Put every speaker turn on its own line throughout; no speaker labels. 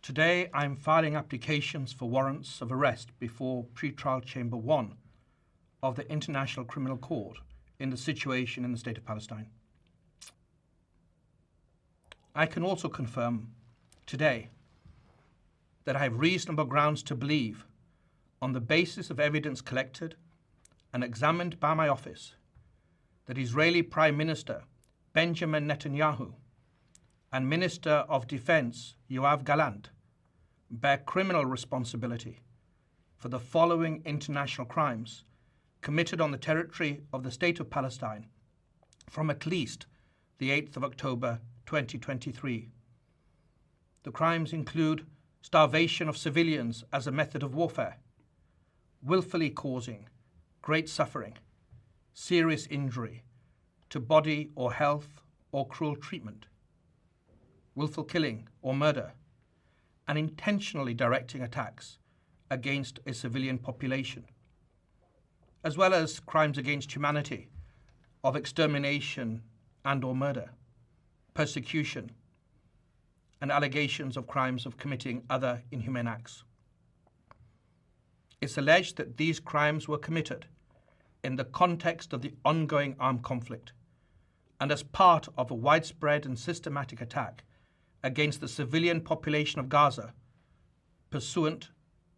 Today, I'm filing applications for warrants of arrest before Pretrial Chamber 1 of the International Criminal Court in the situation in the State of Palestine. I can also confirm today that I have reasonable grounds to believe, on the basis of evidence collected and examined by my office, that Israeli Prime Minister Benjamin Netanyahu and Minister of Defense Yoav Gallant bear criminal responsibility for the following international crimes committed on the territory of the State of Palestine from at least the 8th of October 2023. The crimes include starvation of civilians as a method of warfare, willfully causing great suffering, serious injury to body or health or cruel treatment, willful killing or murder, and intentionally directing attacks against a civilian population, as well as crimes against humanity of extermination and or murder, persecution, and allegations of crimes of committing other inhumane acts. It's alleged that these crimes were committed in the context of the ongoing armed conflict and as part of a widespread and systematic attack against the civilian population of Gaza pursuant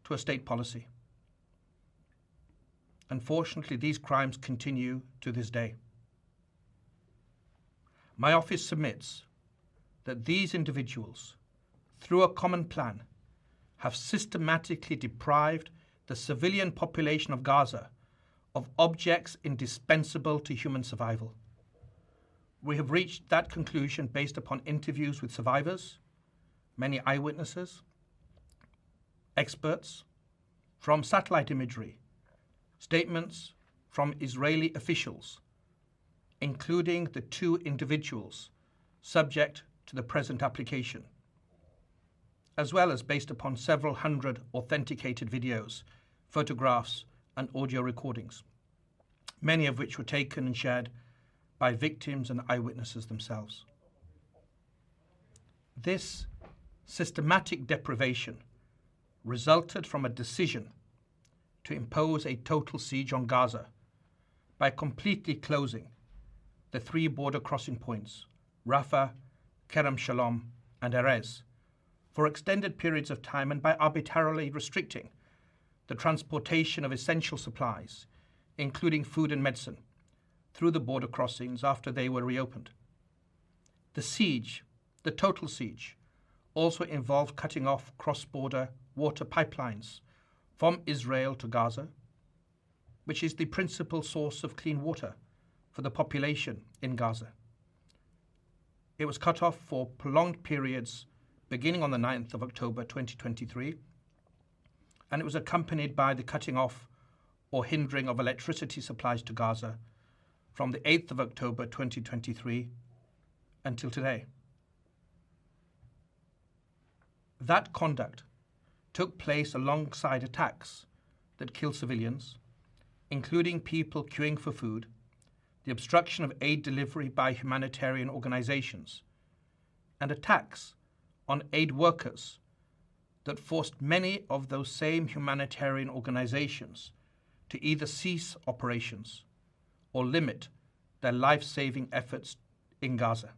to a state policy. Unfortunately, these crimes continue to this day. My office submits that these individuals, through a common plan, have systematically deprived the civilian population of Gaza of objects indispensable to human survival. We have reached that conclusion based upon interviews with survivors, many eyewitnesses, experts, from satellite imagery, statements from Israeli officials, including the 2 individuals subject to the present application, as well as based upon several hundred authenticated videos, photographs, and audio recordings, many of which were taken and shared by victims and eyewitnesses themselves. This systematic deprivation resulted from a decision to impose a total siege on Gaza by completely closing the 3 border crossing points, Rafah, Kerem Shalom, and Erez, for extended periods of time, and by arbitrarily restricting the transportation of essential supplies, including food and medicine, through the border crossings after they were reopened. The siege, the total siege, also involved cutting off cross-border water pipelines from Israel to Gaza, which is the principal source of clean water for the population in Gaza. It was cut off for prolonged periods beginning on the 9th of October 2023, and it was accompanied by the cutting off or hindering of electricity supplies to Gaza from the 8th of October 2023 until today. That conduct took place alongside attacks that killed civilians, including people queuing for food, the obstruction of aid delivery by humanitarian organizations, and attacks on aid workers that forced many of those same humanitarian organizations to either cease operations or limit their life-saving efforts in Gaza.